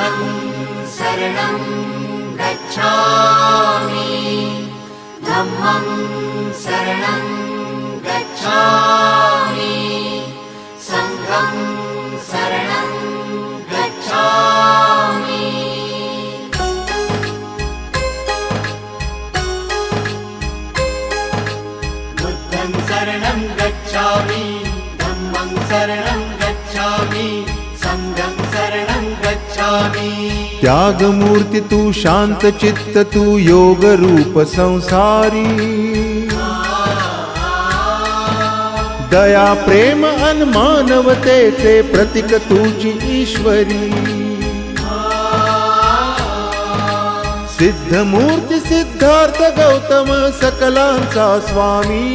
बुद्धं शरणं गच्छामि धम्मं शरणं गच्छामि संघं शरणं गच्छामि बुद्धं शरणं गच्छामि धम्मं शरणं गच्छामि संघं शरणं गच्छामि। त्यागमूर्ती तू शांत चित्त तू योग रूप संसारी दया प्रेम अन मानवतेचे प्रतीक तुझी ईश्वरी सिद्धमूर्ती सिद्धार्थ गौतम सकलांचा स्वामी